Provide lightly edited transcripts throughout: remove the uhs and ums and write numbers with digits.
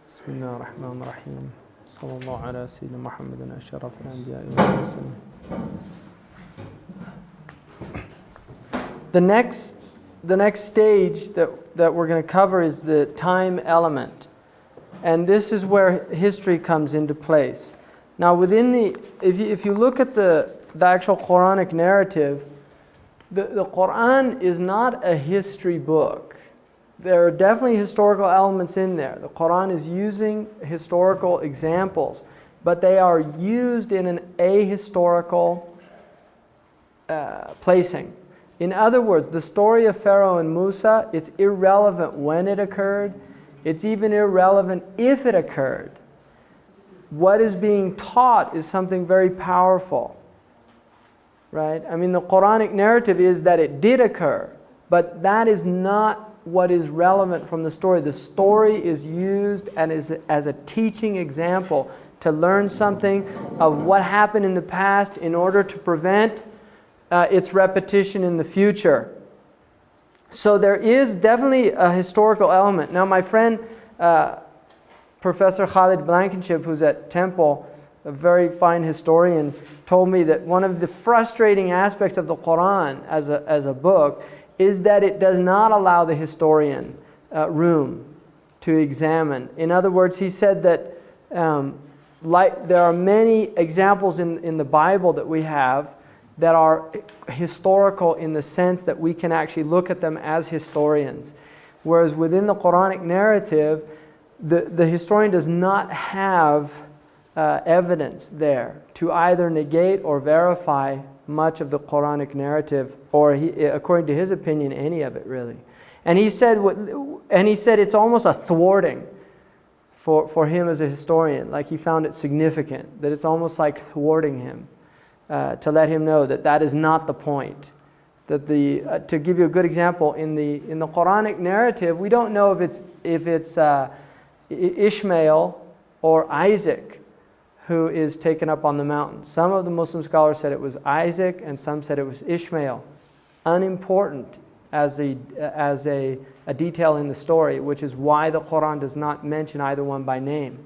بسم الله الرحمن الرحيم صلى الله على سيدنا محمد أشرف الأنبياء والمرسلين. The next stage that we're going to cover is the time element. And this is where history comes into place. Now within if you look at the actual Quranic narrative, the Quran is not a history book. There are definitely historical elements in there. The Quran is using historical examples, but they are used in an ahistorical placing. In other words, the story of Pharaoh and Musa, it's irrelevant when it occurred. It's even irrelevant if it occurred. What is being taught is something very powerful. Right? I mean, the Quranic narrative is that it did occur, but that is not what is relevant from the story. The story is used and as a teaching example to learn something of what happened in the past in order to prevent its repetition in the future. So there is definitely a historical element. Now my friend Professor Khalid Blankenship, who's at Temple, a very fine historian, told me that one of the frustrating aspects of the Quran as a book is that it does not allow the historian room to examine. In other words, he said that there are many examples in the Bible that we have that are historical in the sense that we can actually look at them as historians. Whereas within the Quranic narrative, the historian does not have evidence there to either negate or verify much of the Quranic narrative, or according to his opinion, any of it really. And he said it's almost a thwarting for him as a historian. Like he found it significant, that it's almost like thwarting him to let him know that is not the point. That to give you a good example, in the Quranic narrative, we don't know if it's Ishmael or Isaac who is taken up on the mountain. Some of the Muslim scholars said it was Isaac, and some said it was Ishmael. Unimportant as a detail in the story, which is why the Quran does not mention either one by name.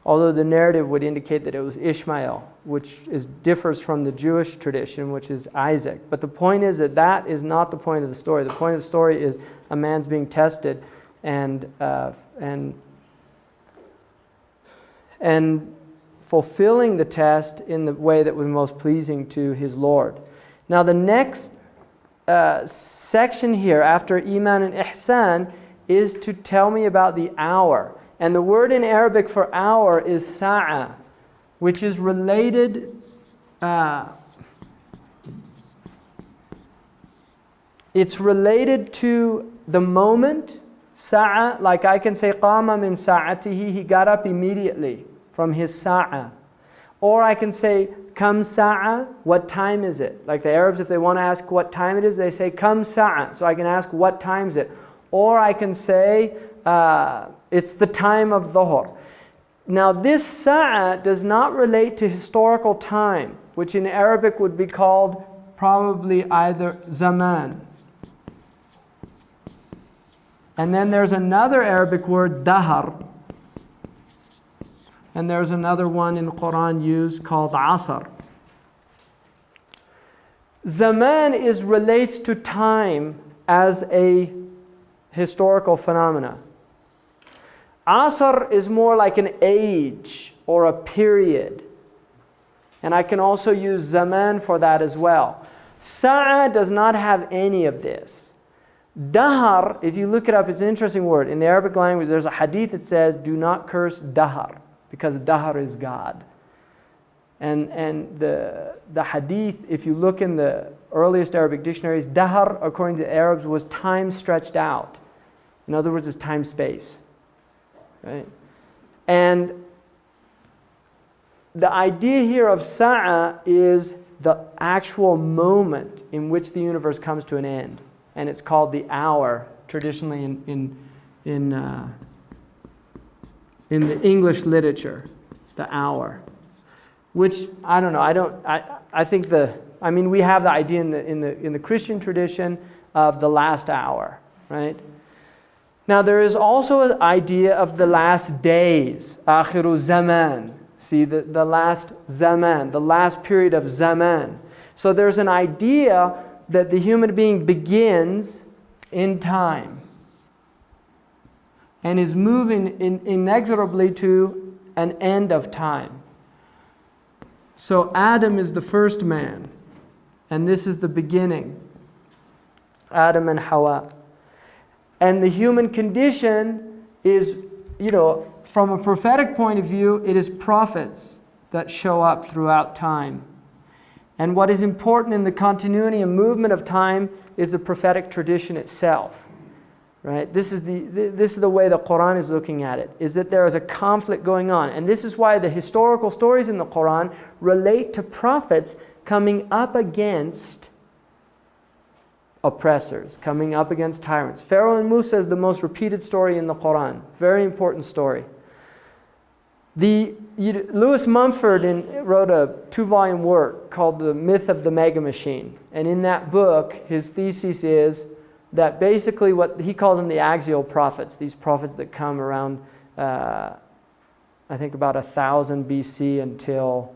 Although the narrative would indicate that it was Ishmael, which differs from the Jewish tradition, which is Isaac. But the point is that is not the point of the story. The point of the story is a man's being tested and fulfilling the test in the way that was most pleasing to his Lord. Now the next section here after Iman and Ihsan is to tell me about the hour. And the word in Arabic for hour is sa'a, which is related it's related to the moment. Sa'a, like I can say qama min sa'atihi, he got up immediately from his sa'a. Or I can say kam sa'a, what time is it? Like the Arabs, if they want to ask what time it is, they say kam sa'a. So I can ask what time is it? Or I can say it's the time of dhuhr. Now this sa'a does not relate to historical time, which in Arabic would be called probably either zaman. And then there's another Arabic word, dahar. And there's another one in the Quran used called asr. Zaman relates to time as a historical phenomena. Asr is more like an age or a period. And I can also use zaman for that as well. Sa'a does not have any of this. Dahar, if you look it up, it's an interesting word. In the Arabic language, there's a hadith that says, do not curse dahar, because dahar is God. And the hadith, if you look in the earliest Arabic dictionaries, dahar, according to the Arabs, was time stretched out. In other words, it's time-space. Right? And the idea here of sa'a is the actual moment in which the universe comes to an end. And it's called the hour, traditionally in the English literature, the hour. Which, I don't know, I think we have the idea in the Christian tradition of the last hour, right? Now there is also an idea of the last days, akhiru zaman. See, the last zaman, the last period of zaman. So there's an idea that the human being begins in time and is moving inexorably to an end of time. So Adam is the first man, and this is the beginning. Adam and Hawa. And the human condition is, from a prophetic point of view, it is prophets that show up throughout time. And what is important in the continuity and movement of time is the prophetic tradition itself. Right? This is the way the Quran is looking at it, is that there is a conflict going on. And this is why the historical stories in the Quran relate to prophets coming up against oppressors, coming up against tyrants. Pharaoh and Musa is the most repeated story in the Quran. Very important story. Lewis Mumford wrote a 2-volume work called The Myth of the Mega Machine. And in that book, his thesis is that basically what he calls them the axial prophets, these prophets that come around, I think about 1000 BC until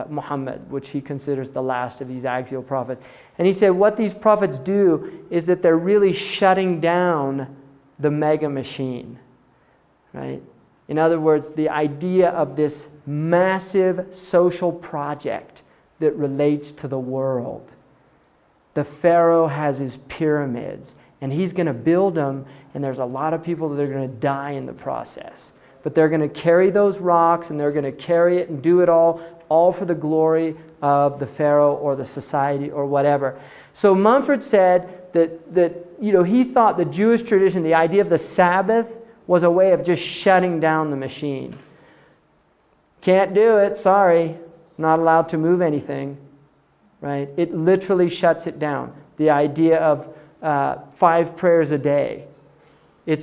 Muhammad, which he considers the last of these axial prophets. And he said what these prophets do is that they're really shutting down the mega machine, right? In other words, the idea of this massive social project that relates to the world. The Pharaoh has his pyramids, and he's going to build them, and there's a lot of people that are going to die in the process. But they're going to carry those rocks, and they're going to carry it and do it all for the glory of the Pharaoh or the society or whatever. So Mumford said that he thought the Jewish tradition, the idea of the Sabbath, was a way of just shutting down the machine. Can't do it, sorry, not allowed to move anything. Right? It literally shuts it down. The idea of 5 prayers a day. A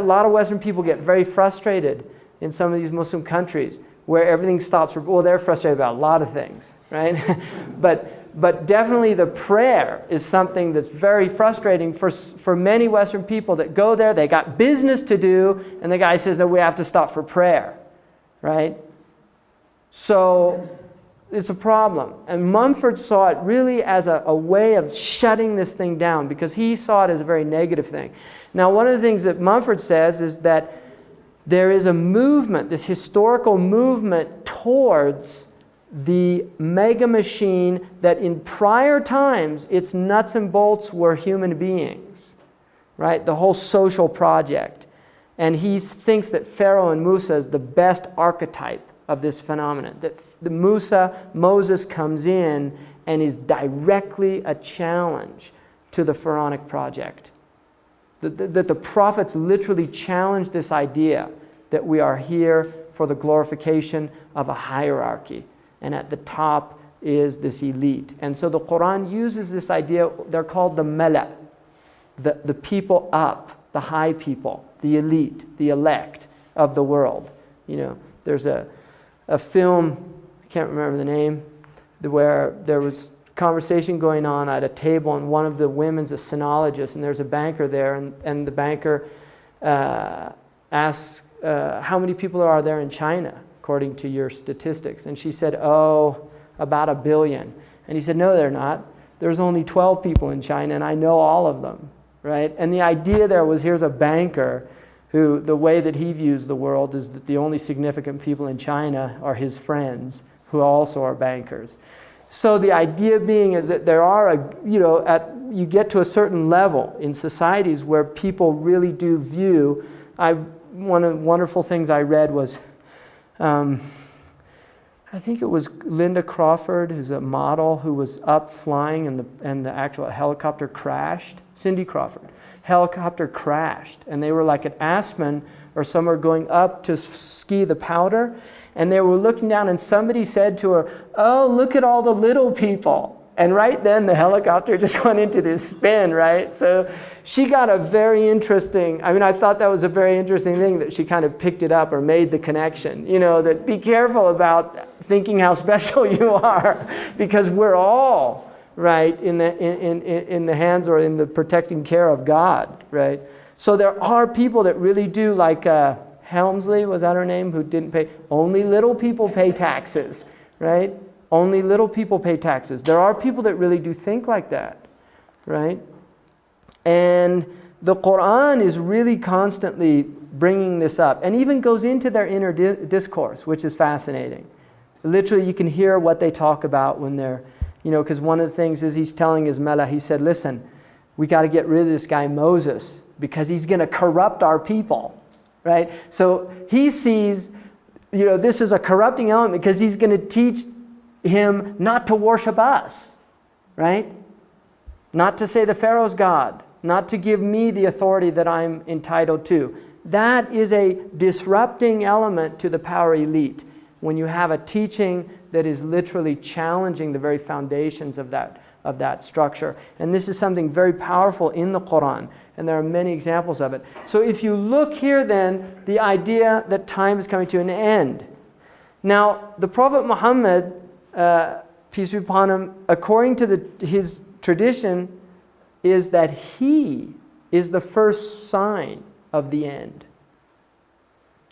lot of Western people get very frustrated in some of these Muslim countries where everything stops. They're frustrated about a lot of things, right? but definitely the prayer is something that's very frustrating for many Western people that go there. They got business to do, and the guy says that we have to stop for prayer, right? So it's a problem. And Mumford saw it really as a way of shutting this thing down because he saw it as a very negative thing. Now, one of the things that Mumford says is that there is a movement, this historical movement towards the mega machine that in prior times, its nuts and bolts were human beings, right? The whole social project. And he thinks that Pharaoh and Musa is the best archetype of this phenomenon, that Moses comes in and is directly a challenge to the pharaonic project. That the prophets literally challenge this idea that we are here for the glorification of a hierarchy, and at the top is this elite. And so the Quran uses this idea, they're called the mala, the people up, the high people, the elite, the elect of the world. There's a film, I can't remember the name, where there was conversation going on at a table, and one of the women's a sinologist, and there's a banker there, and the banker asks, how many people are there in China, according to your statistics? And she said, about 1 billion. And he said, no, they're not. There's only 12 people in China, and I know all of them, right? And the idea there was, here's a banker who, the way that he views the world is that the only significant people in China are his friends, who also are bankers. So the idea being is that there are, you get to a certain level in societies where people really do view. One of the wonderful things I read was, I think it was Linda Crawford, who's a model, who was up flying and the actual helicopter crashed. Cindy Crawford. Helicopter crashed, and they were like at Aspen or somewhere going up to ski the Powder, and they were looking down, and somebody said to her, oh, look at all the little people. And right then the helicopter just went into this spin, right? So she got a very interesting, I thought that was a very interesting thing that she kind of picked it up or made the connection, that be careful about thinking how special you are, because we're all, right, in the hands or in the protecting care of God, right? So there are people that really do, like Helmsley, was that her name, who didn't pay. Only little people pay taxes, right? Only little people pay taxes. There are people that really do think like that, right? And the Quran is really constantly bringing this up, and even goes into their inner discourse, which is fascinating. Literally, you can hear what they talk about when they're, because one of the things is he's telling his Mela, he said, listen, we got to get rid of this guy Moses because he's going to corrupt our people, right? So he sees, this is a corrupting element because he's going to teach him not to worship us, right? Not to say the Pharaoh's God, not to give me the authority that I'm entitled to. That is a disrupting element to the power elite when you have a teaching that is literally challenging the very foundations of that structure. And this is something very powerful in the Quran, and there are many examples of it. So if you look here then, the idea that time is coming to an end. Now, the Prophet Muhammad, peace be upon him, according to his tradition, is that he is the first sign of the end.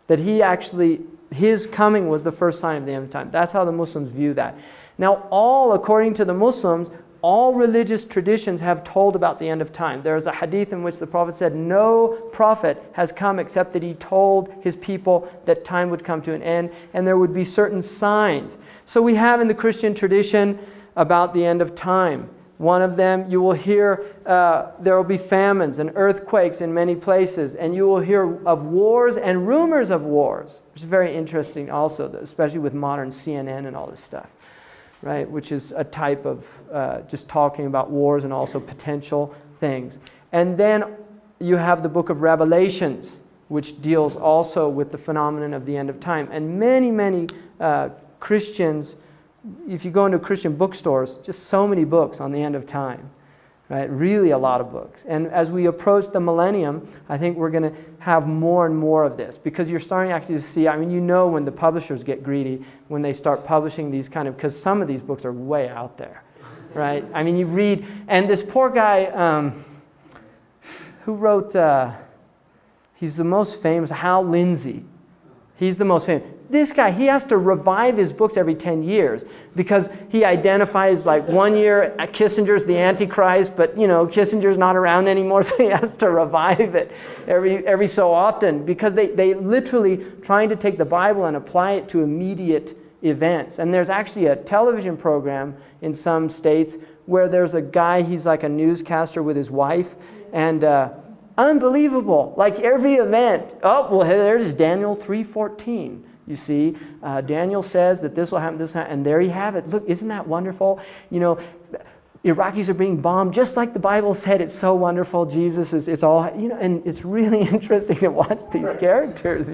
That his coming was the first sign of the end of time. That's how the Muslims view that. Now, according to the Muslims, all religious traditions have told about the end of time. There is a hadith in which the Prophet said, no prophet has come except that he told his people that time would come to an end and there would be certain signs. So we have in the Christian tradition about the end of time. One of them, you will hear there will be famines and earthquakes in many places, and you will hear of wars and rumors of wars, which is very interesting also, especially with modern CNN and all this stuff, right? Which is a type of just talking about wars and also potential things. And then you have the book of Revelations, which deals also with the phenomenon of the end of time. And many, many Christians, if you go into Christian bookstores, just so many books on the end of time, right? Really a lot of books. And as we approach the millennium, I think we're going to have more and more of this, because you're starting actually to see, when the publishers get greedy, when they start publishing these because some of these books are way out there, right? You read, and this poor guy who wrote, he's the most famous, Hal Lindsey. He's the most famous. This guy, he has to revive his books every 10 years because he identifies, like, 1 year Kissinger's the Antichrist, but Kissinger's not around anymore, so he has to revive it every so often, because they literally trying to take the Bible and apply it to immediate events. And there's actually a television program in some states where there's a guy, he's like a newscaster with his wife, and unbelievable, like every event. Oh, well, there's Daniel 3:14. You see, Daniel says that this will happen, and there you have it. Look, isn't that wonderful? Iraqis are being bombed just like the Bible said. It's so wonderful. Jesus is, it's all, and it's really interesting to watch these characters,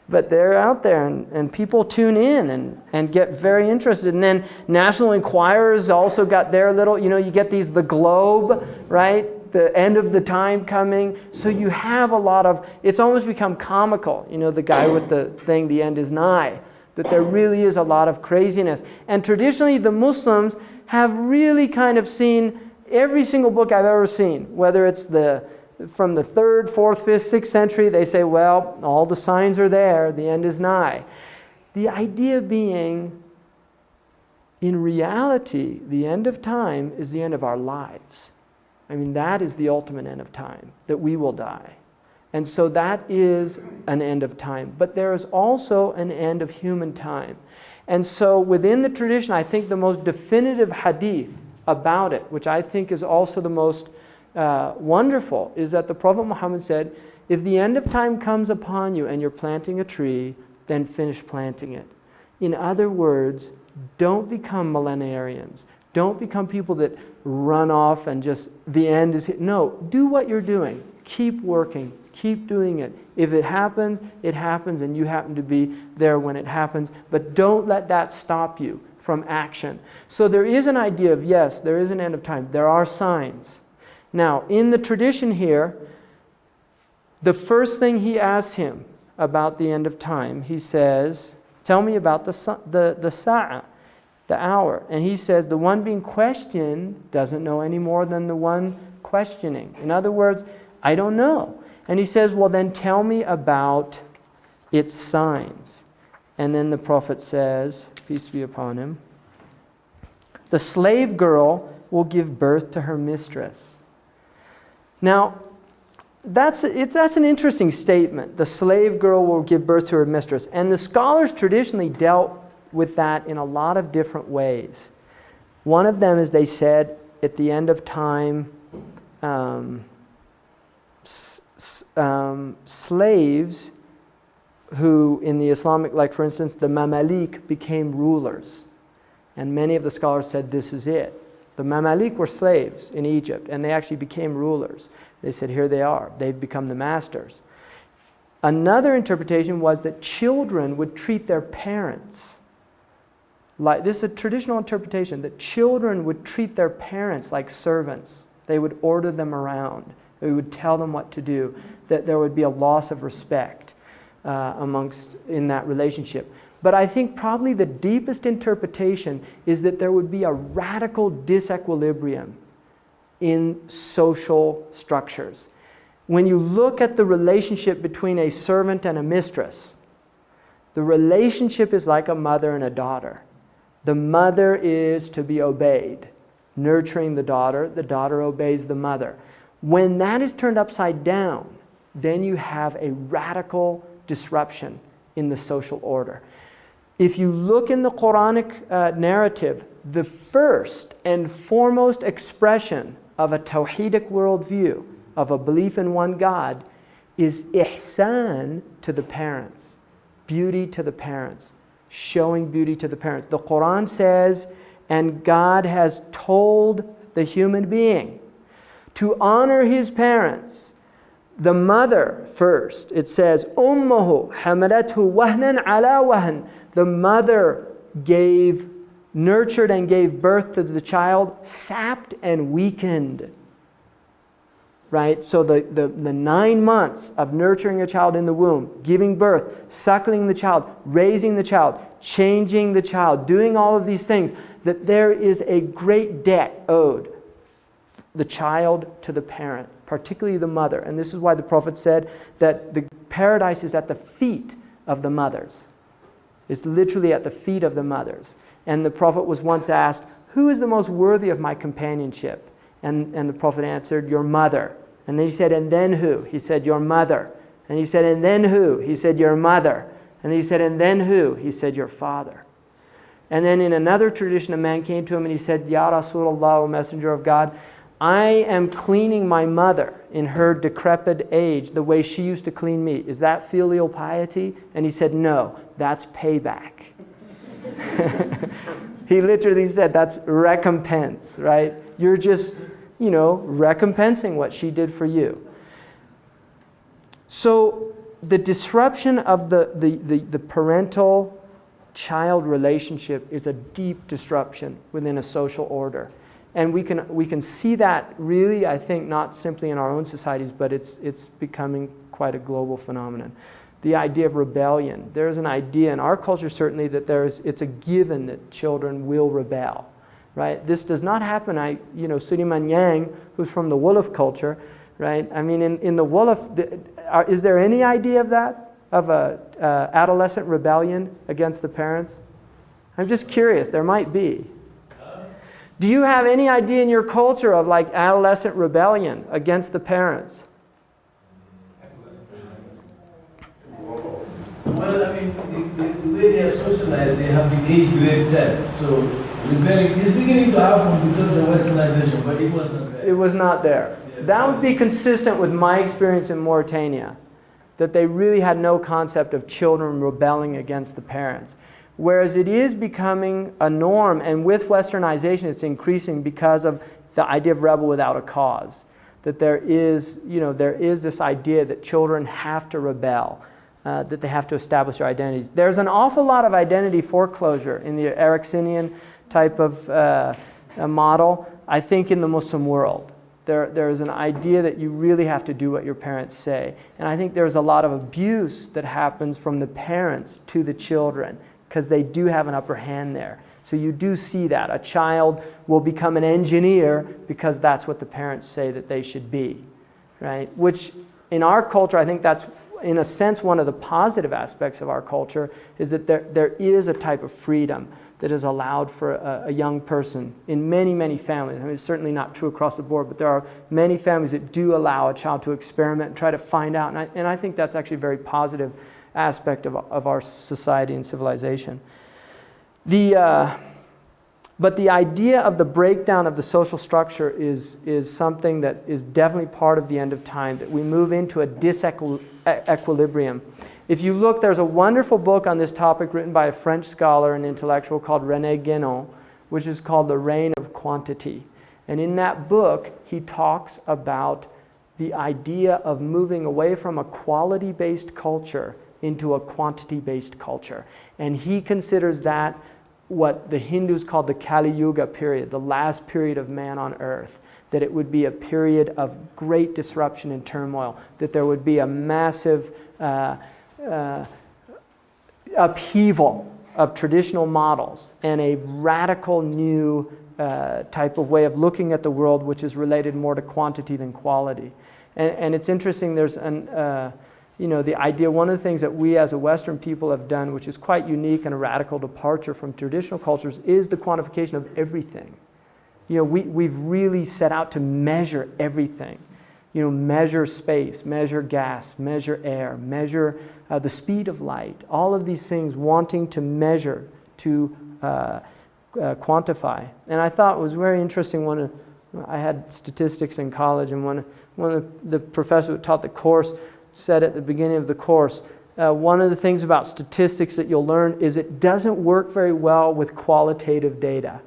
But they're out there, and people tune in and get very interested. And then National Enquirer's also got their little, you get these, the Globe, right? The end of the time coming. So you have a lot of, it's almost become comical, the guy with the thing, the end is nigh, that there really is a lot of craziness. And traditionally the Muslims have really kind of seen every single book I've ever seen, whether it's from the 3rd, 4th, 5th, 6th century, they say, well, all the signs are there, the end is nigh. The idea being, in reality, the end of time is the end of our lives. That is the ultimate end of time, that we will die. And so that is an end of time. But there is also an end of human time. And so within the tradition, I think the most definitive hadith about it, which I think is also the most wonderful, is that the Prophet Muhammad said, if the end of time comes upon you and you're planting a tree, then finish planting it. In other words, don't become millenarians. Don't become people that run off and just the end is hit. No, do what you're doing. Keep working. Keep doing it. If it happens, and you happen to be there when it happens. But don't let that stop you from action. So there is an idea of, yes, there is an end of time. There are signs. Now, in the tradition here, the first thing he asks him about the end of time, he says, tell me about the sa'ah, the hour. And he says, the one being questioned doesn't know any more than the one questioning. In other words, I don't know. And he says, well, then tell me about its signs. And then the Prophet says, peace be upon him, the slave girl will give birth to her mistress. Now, that's an interesting statement. The slave girl will give birth to her mistress. And the scholars traditionally dealt with that in a lot of different ways. One of them is they said at the end of time, slaves who in the Islamic, like for instance, the Mamalik became rulers. And many of the scholars said this is it. The Mamalik were slaves in Egypt and they actually became rulers. They said here they are. They've become the masters. Another interpretation was that children would treat their parents like, this is a traditional interpretation, that children would treat their parents like servants. They would order them around. They would tell them what to do. That there would be a loss of respect in that relationship. But I think probably the deepest interpretation is that there would be a radical disequilibrium in social structures. When you look at the relationship between a servant and a mistress, the relationship is like a mother and a daughter. The mother is to be obeyed, nurturing the daughter obeys the mother. When that is turned upside down, then you have a radical disruption in the social order. If you look in the Quranic narrative, the first and foremost expression of a tawhidic worldview, of a belief in one God, is ihsan to the parents, beauty to the parents, showing beauty to the parents. The Quran says, and God has told the human being to honor his parents. The mother first, it says, Ummuhu hamalathu wahnan ala wahn. The mother nurtured and gave birth to the child, sapped and weakened. Right? So the 9 months of nurturing a child in the womb, giving birth, suckling the child, raising the child, changing the child, doing all of these things, that there is a great debt owed the child to the parent, particularly the mother. And this is why the Prophet said that the paradise is at the feet of the mothers. It's literally at the feet of the mothers. And the Prophet was once asked, who is the most worthy of my companionship? And the Prophet answered, your mother. And then he said, and then who? He said, your mother. And he said, and then who? He said, your mother. And he said, and then who? He said, your father. And then in another tradition, a man came to him and he said, Ya Rasulullah, O Messenger of God, I am cleaning my mother in her decrepit age the way she used to clean me. Is that filial piety? And he said, no, that's payback. He literally said that's recompense, right? You're just, recompensing what she did for you. So the disruption of the parental-child relationship is a deep disruption within a social order. And we can see that really, I think, not simply in our own societies, but it's becoming quite a global phenomenon. The idea of rebellion. There's an idea in our culture certainly that it's a given that children will rebel, right? This does not happen. Suleiman Yang, who's from the Wolof culture, right? I mean, in the Wolof, is there any idea of that, of a adolescent rebellion against the parents? I'm just curious. There might be. Do you have any idea in your culture of like adolescent rebellion against the parents? Well, I mean, the way they are socialized, they have the age grade set. So it's beginning to happen because of westernization, but it was not there. It was not there. Yeah, that would be consistent with my experience in Mauritania, that they really had no concept of children rebelling against the parents. Whereas it is becoming a norm, and with westernization it's increasing because of the idea of rebel without a cause. That there is this idea that children have to rebel, that they have to establish their identities. There's an awful lot of identity foreclosure in the Ericksonian type of model, I think in the Muslim world. There is an idea that you really have to do what your parents say. And I think there's a lot of abuse that happens from the parents to the children, because they do have an upper hand there. So you do see that. A child will become an engineer because that's what the parents say that they should be. right? Which in our culture, I think that's, in a sense, one of the positive aspects of our culture is that there is a type of freedom that is allowed for a young person in many, many families. I mean, it's certainly not true across the board, but there are many families that do allow a child to experiment and try to find out. And I think that's actually a very positive aspect of our society and civilization. But the idea of the breakdown of the social structure is something that is definitely part of the end of time, that we move into a disequilibrium. If you look, there's a wonderful book on this topic written by a French scholar and intellectual called René Guénon, which is called The Reign of Quantity. And in that book, he talks about the idea of moving away from a quality-based culture into a quantity-based culture. And he considers that what the Hindus call the Kali Yuga period, the last period of man on earth, that it would be a period of great disruption and turmoil, that there would be a massive upheaval of traditional models and a radical new type of way of looking at the world, which is related more to quantity than quality. And it's interesting, there's the idea, one of the things that we as a Western people have done, which is quite unique and a radical departure from traditional cultures, is the quantification of everything. We've really set out to measure everything. Measure space, measure gas, measure air, measure the speed of light. All of these things wanting to measure, to quantify. And I thought it was very interesting. I had statistics in college, and one of the professors who taught the course said at the beginning of the course, one of the things about statistics that you'll learn is it doesn't work very well with qualitative data.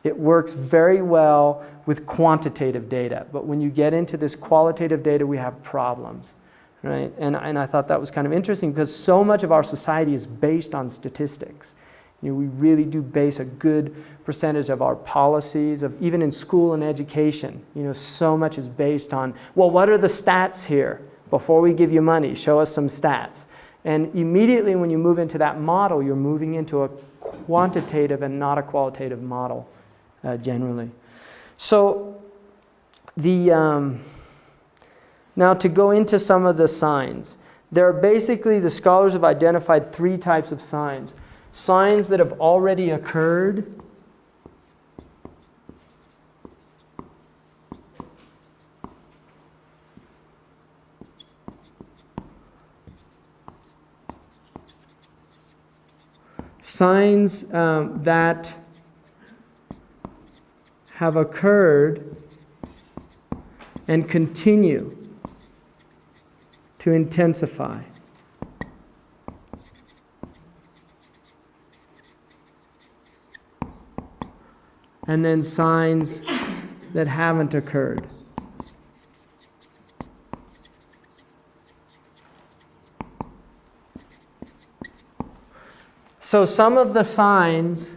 It works very well with quantitative data. But when you get into this qualitative data, we have problems, right? And I thought that was kind of interesting because so much of our society is based on statistics. We really do base a good percentage of our policies, of even in school and education. So much is based on, well, what are the stats here? Before we give you money, show us some stats. And immediately when you move into that model, you're moving into a quantitative and not a qualitative model, generally. So now to go into some of the signs. There are basically, the scholars have identified 3 types of signs. Signs that have already occurred, signs that have occurred and continue to intensify. And then signs that haven't occurred. So some of the signs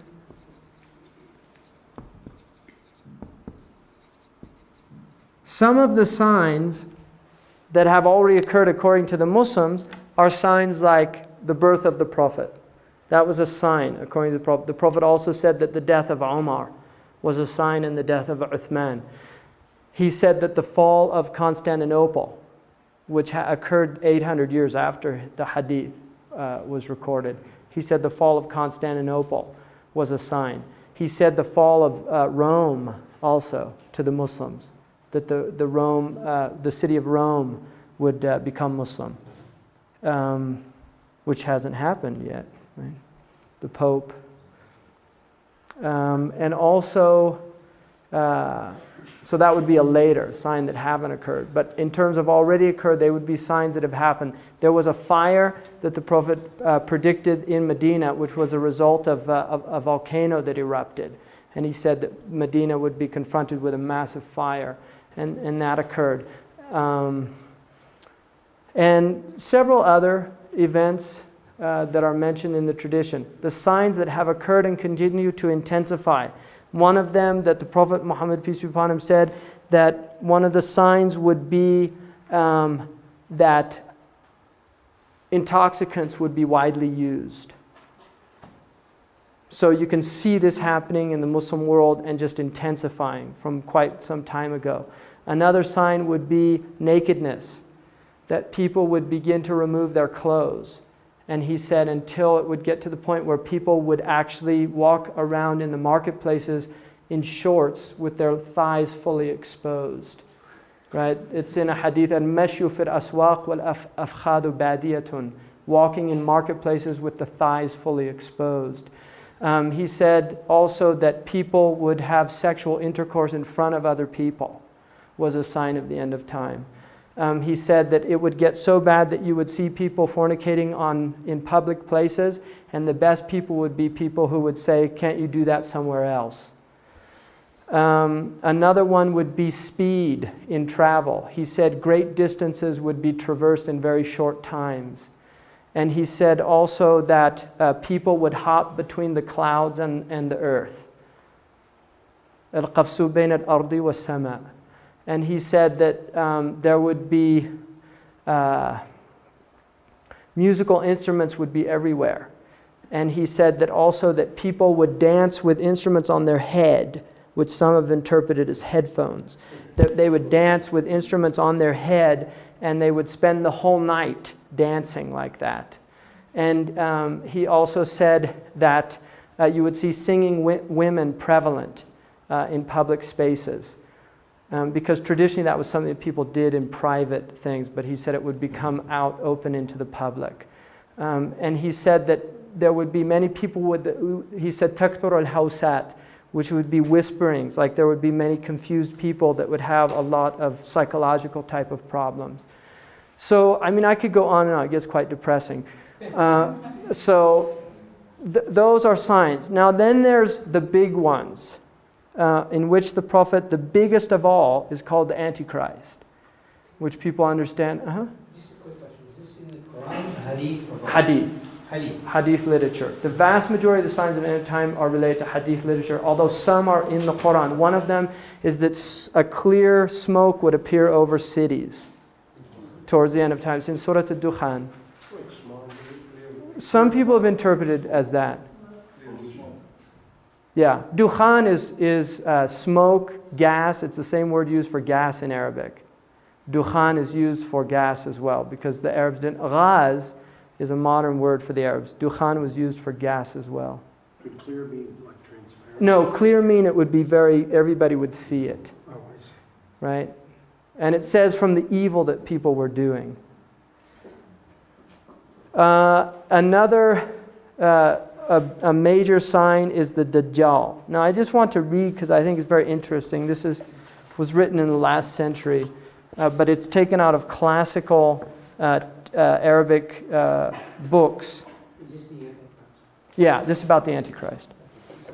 that have already occurred according to the Muslims are signs like the birth of the Prophet. That was a sign according to the Prophet. The Prophet also said that the death of Omar was a sign, and the death of Uthman. He said that the fall of Constantinople, which occurred 800 years after the Hadith was recorded, he said the fall of Constantinople was a sign. He said the fall of Rome also to the Muslims, that the city of Rome would become Muslim, which hasn't happened yet. Right? The Pope. And also, so that would be a later sign that haven't occurred. But in terms of already occurred, they would be signs that have happened. There was a fire that the Prophet predicted in Medina, which was a result of a volcano that erupted. And he said that Medina would be confronted with a massive fire. And that occurred. And several other events that are mentioned in the tradition. The signs that have occurred and continue to intensify. One of them that the Prophet Muhammad, peace be upon him, said that one of the signs would be that intoxicants would be widely used. So you can see this happening in the Muslim world and just intensifying from quite some time ago. Another sign would be nakedness, that people would begin to remove their clothes. And he said until it would get to the point where people would actually walk around in the marketplaces in shorts with their thighs fully exposed. Right? It's in a hadith, al-mashyu fil aswaq wal afkhadu badiyatun, walking in marketplaces with the thighs fully exposed. He said also that people would have sexual intercourse in front of other people was a sign of the end of time. He said that it would get so bad that you would see people fornicating in public places, and the best people would be people who would say, can't you do that somewhere else? Another one would be speed in travel. He said great distances would be traversed in very short times. And he said also that people would hop between the clouds and the earth. Al-qafsu bayn al-ardi wa sama. And he said that there would be musical instruments would be everywhere. And he said that also that people would dance with instruments on their head, which some have interpreted as headphones. That they would dance with instruments on their head, and they would spend the whole night dancing like that. And he also said that you would see singing women prevalent in public spaces. Because traditionally that was something that people did in private things, but he said it would become out open into the public. And he said that there would be many people he said takthur al-hawsat, which would be whisperings, like there would be many confused people that would have a lot of psychological type of problems. So, I mean, I could go on and on, it gets quite depressing. Those are signs. Now then there's the big ones. In which the Prophet, the biggest of all, is called the Antichrist, which people understand. Just a quick question. Is this in the Quran, Hadith, or Hadith. Hadith literature. The vast majority of the signs of the end of time are related to Hadith literature, although some are in the Quran. One of them is that a clear smoke would appear over cities towards the end of time. It's in Surah Al-Dukhan. Some people have interpreted as that. Yeah, dukhan is smoke, gas. It's the same word used for gas in Arabic. Dukhan is used for gas as well because the Arabs didn't. Ghaz is a modern word for the Arabs. Dukhan was used for gas as well. Could clear mean like transparent? No, clear mean it would be everybody would see it. Oh, I see. Right? And it says from the evil that people were doing. Another a major sign is the dajjal. Now I just want to read because I think it's very interesting. This was written in the last century, but it's taken out of classical Arabic books. Is this the Antichrist? Yeah, this is about the Antichrist.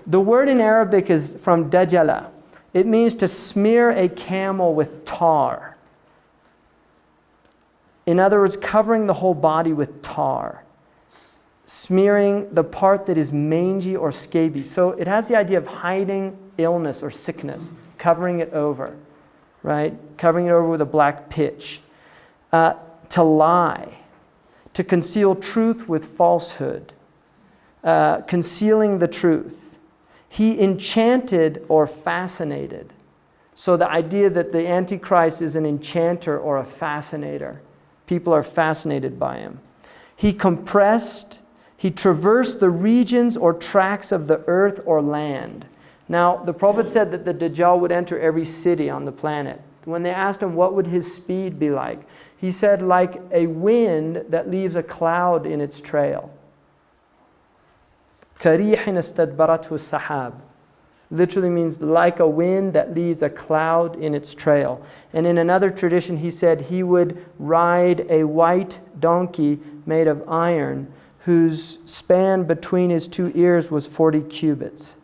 The word in Arabic is from dajjala. It means to smear a camel with tar. In other words, covering the whole body with tar. Smearing the part that is mangy or scabies. So it has the idea of hiding illness or sickness, covering it over, right? Covering it over with a black pitch. To lie, to conceal truth with falsehood, concealing the truth. He enchanted or fascinated. So the idea that the Antichrist is an enchanter or a fascinator. People are fascinated by him. He compressed. He traversed the regions or tracts of the earth or land. Now, the Prophet said that the Dajjal would enter every city on the planet. When they asked him what would his speed be like, he said like a wind that leaves a cloud in its trail. كَرِيحٍ اسْتَدْبَرَتْهُ السَّحَابِ literally means like a wind that leads a cloud in its trail. And in another tradition, he said he would ride a white donkey made of iron, whose span between his two ears was 40 cubits.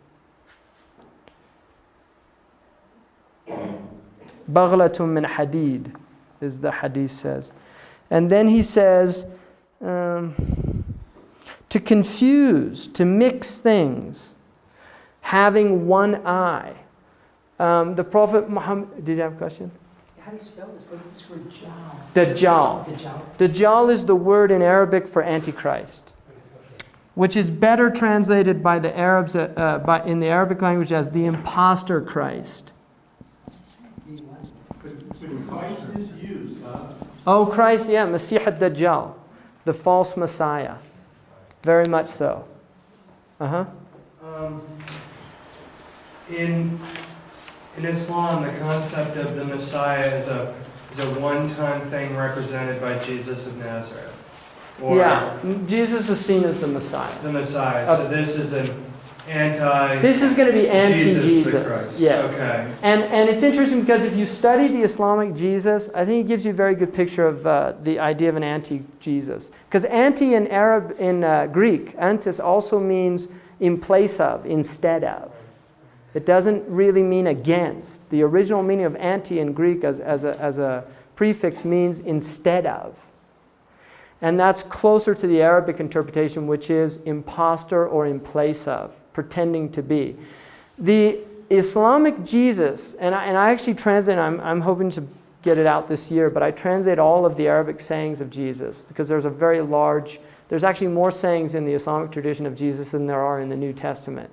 Baghlatun min hadid, as the hadith says. And then he says, to confuse, to mix things, having one eye. The Prophet Muhammad, did you have a question? How do you spell this? What's this word? Dajjal. Dajjal is the word in Arabic for Antichrist, which is better translated by the Arabs in the Arabic language as the imposter Christ. Oh, Christ, yeah, Masih ad-Dajjal, the false Messiah. Very much so. Uh-huh. In Islam, the concept of the Messiah is a one-time thing represented by Jesus of Nazareth. Or Yeah, Jesus is seen as the Messiah. the Messiah. So this is an anti. This is going to be anti-Jesus. the Christ. Yes. Okay. And it's interesting because if you study the Islamic Jesus, I think it gives you a very good picture of the idea of an anti-Jesus. Because anti in Greek, antis also means in place of, instead of. It doesn't really mean against. The original meaning of anti in Greek as a prefix means instead of. And that's closer to the Arabic interpretation, which is imposter or in place of, pretending to be. The Islamic Jesus, and I actually translate, I'm hoping to get it out this year, but I translate all of the Arabic sayings of Jesus because there's actually more sayings in the Islamic tradition of Jesus than there are in the New Testament.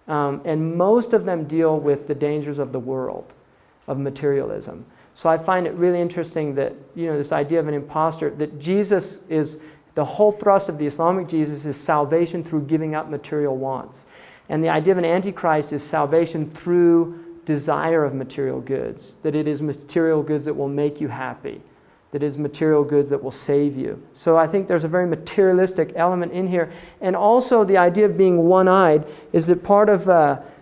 And most of them deal with the dangers of the world, of materialism. So I find it really interesting that, this idea of an imposter, that Jesus is, the whole thrust of the Islamic Jesus is salvation through giving up material wants. And the idea of an antichrist is salvation through desire of material goods, that it is material goods that will make you happy, that is material goods that will save you. So I think there's a very materialistic element in here. And also the idea of being one-eyed is that part of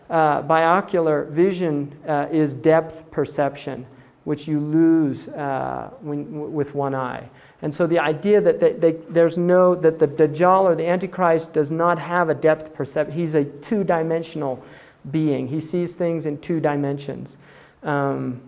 binocular vision is depth perception, which you lose with one eye. And so the idea that that the Dajjal or the Antichrist does not have a depth perception. He's a two-dimensional being. He sees things in two dimensions. And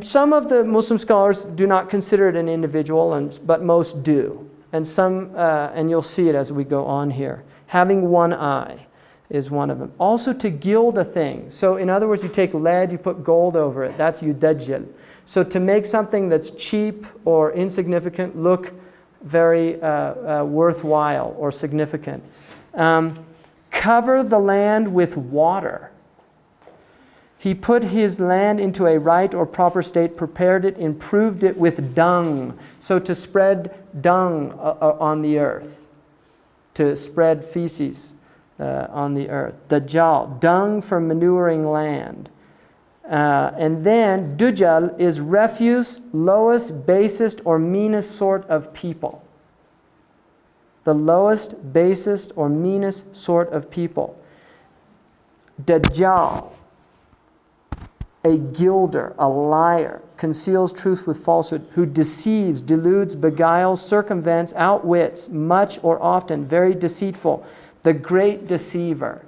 some of the Muslim scholars do not consider it an individual, but most do. And and you'll see it as we go on here. Having one eye is one of them. Also to gild a thing. So in other words, you take lead, you put gold over it. That's yudajjal. So to make something that's cheap or insignificant look very worthwhile or significant. Cover the land with water. He put his land into a right or proper state, prepared it, improved it with dung. So to spread dung on the earth. To spread feces on the earth. Dajjal, dung for manuring land. And then Dujjal is refuse, lowest, basest, or meanest sort of people. The lowest, basest, or meanest sort of people. Dajjal, a gilder, a liar, conceals truth with falsehood, who deceives, deludes, beguiles, circumvents, outwits, much or often, very deceitful. The great deceiver.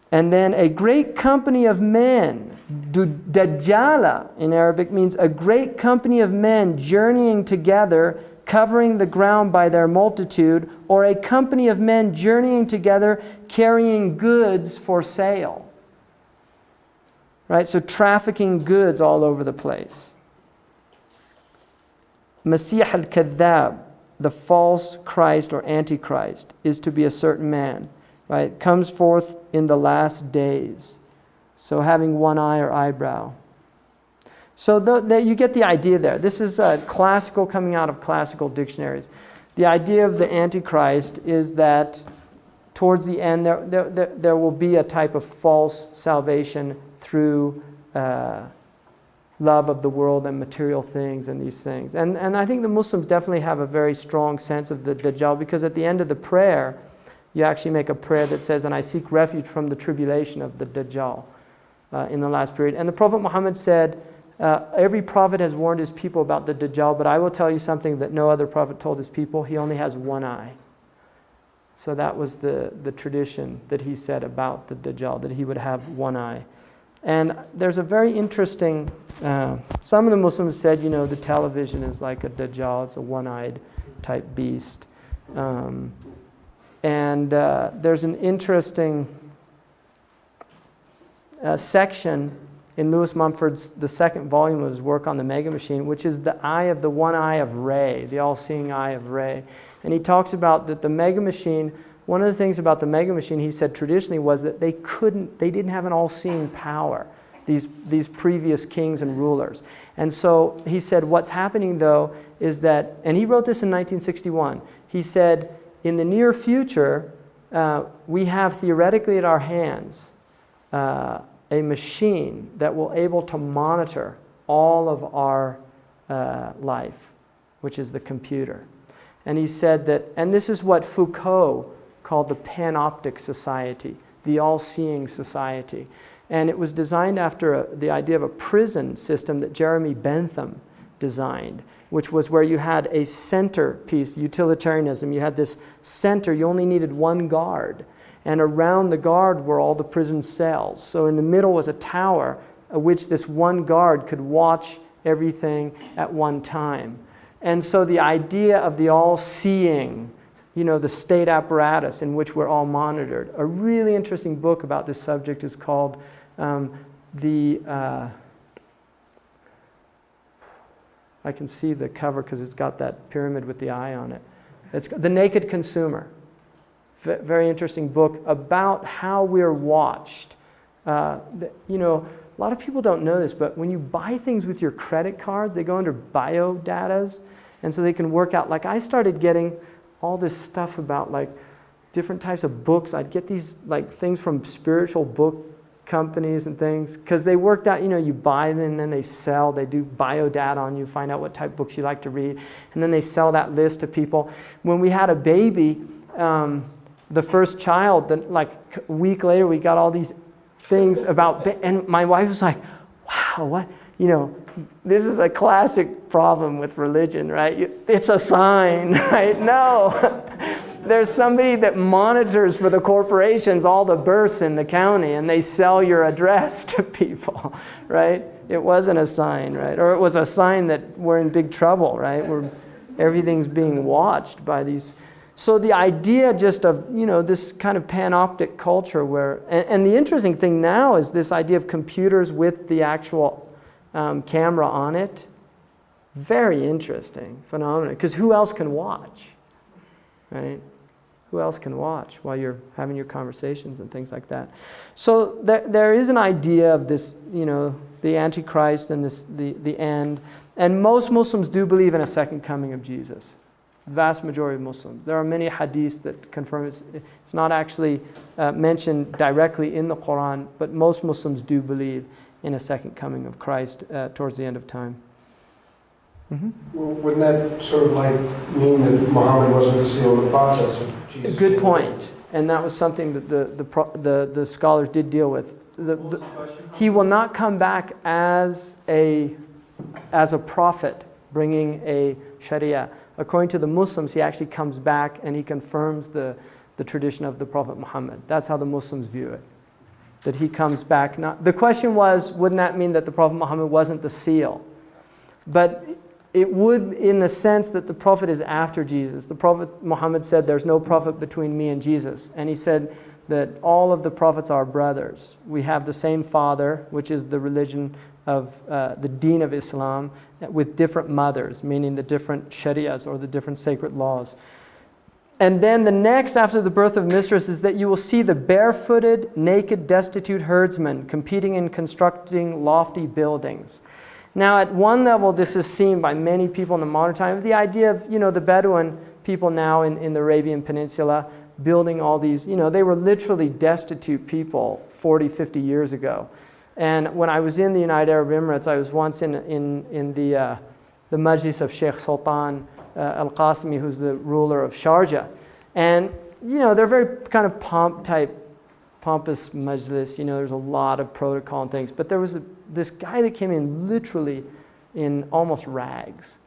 And then a great company of men. Dajjala in Arabic means a great company of men journeying together, covering the ground by their multitude, or a company of men journeying together, carrying goods for sale. Right? So trafficking goods all over the place. Masih al-Kadhab, the false Christ or Antichrist, is to be a certain man. Right? Comes forth in the last days. So having one eye or eyebrow. So you get the idea there. This is classical, coming out of classical dictionaries. The idea of the Antichrist is that towards the end there will be a type of false salvation through love of the world and material things and these things. And I think the Muslims definitely have a very strong sense of the Dajjal, because at the end of the prayer, you actually make a prayer that says, and I seek refuge from the tribulation of the Dajjal in the last period. And the Prophet Muhammad said, every prophet has warned his people about the Dajjal, but I will tell you something that no other prophet told his people. He only has one eye. So that was the tradition that he said about the Dajjal, that he would have one eye. And there's a very interesting, some of the Muslims said, the television is like a Dajjal, it's a one-eyed type beast. And there's an interesting section in Lewis Mumford's, the second volume of his work on the Mega Machine, which is the one eye of Re, the all-seeing eye of Re. And he talks about that the Mega Machine, one of the things about the Mega Machine, he said traditionally, was that they didn't have an all-seeing power. these previous kings and rulers. And so he said, what's happening though is that, and he wrote this in 1961, he said, in the near future, we have theoretically at our hands a machine that will able to monitor all of our life, which is the computer. And he said that, and this is what Foucault called the panoptic society, the all-seeing society. And it was designed after the idea of a prison system that Jeremy Bentham designed, which was where you had a centerpiece, utilitarianism. You had this center, you only needed one guard. And around the guard were all the prison cells. So in the middle was a tower, which this one guard could watch everything at one time. And so the idea of the all-seeing, the state apparatus in which we're all monitored. A really interesting book about this subject is called I can see the cover because it's got that pyramid with the eye on it. It's The Naked Consumer. Very interesting book about how we're watched. A lot of people don't know this, but when you buy things with your credit cards, they go under biodatas, and so they can work out. Like I started getting all this stuff about like different types of books. I'd get these like things from spiritual book companies and things because they worked out, you buy them and then they sell. They do biodata on you, find out what type of books you like to read, and then they sell that list to people. When we had a baby, the first child, then like a week later, we got all these things about, and my wife was like, wow, what, this is a classic problem with religion, right? It's a sign, right? No. There's somebody that monitors for the corporations all the births in the county, and they sell your address to people, right? It wasn't a sign, right? Or it was a sign that we're in big trouble, right? Everything's being watched by these. So the idea just of, this kind of panoptic culture where, and the interesting thing now is this idea of computers with the actual camera on it. Very interesting phenomenon, because who else can watch, right? Who else can watch while you're having your conversations and things like that? So there is an idea of this, the Antichrist and the end. And most Muslims do believe in a second coming of Jesus. The vast majority of Muslims. There are many hadiths that confirm it's not actually mentioned directly in the Quran, but most Muslims do believe in a second coming of Christ towards the end of time. Mm-hmm. Well, wouldn't that sort of like mean that Muhammad wasn't the seal of the prophets of Jesus? Good point. And that was something that the scholars did deal with. He will not come back as a prophet bringing a Sharia. According to the Muslims, he actually comes back and he confirms the tradition of the Prophet Muhammad. That's how the Muslims view it. That he comes back. The question was, wouldn't that mean that the Prophet Muhammad wasn't the seal? But it would, in the sense that the Prophet is after Jesus. The Prophet Muhammad said, there's no prophet between me and Jesus. And he said that all of the prophets are brothers. We have the same father, which is the religion of the deen of Islam, with different mothers, meaning the different sharias or the different sacred laws. And then the next after the birth of mistress is that you will see the barefooted, naked, destitute herdsmen competing in constructing lofty buildings. Now, at one level, this is seen by many people in the modern time. The idea of, the Bedouin people now in the Arabian Peninsula building all these, they were literally destitute people 40, 50 years ago. And when I was in the United Arab Emirates, I was once in the Majlis of Sheikh Sultan Al-Qasimi, who's the ruler of Sharjah. And, they're very kind of pompous majlis, there's a lot of protocol and things. But there was this guy that came in literally in almost rags.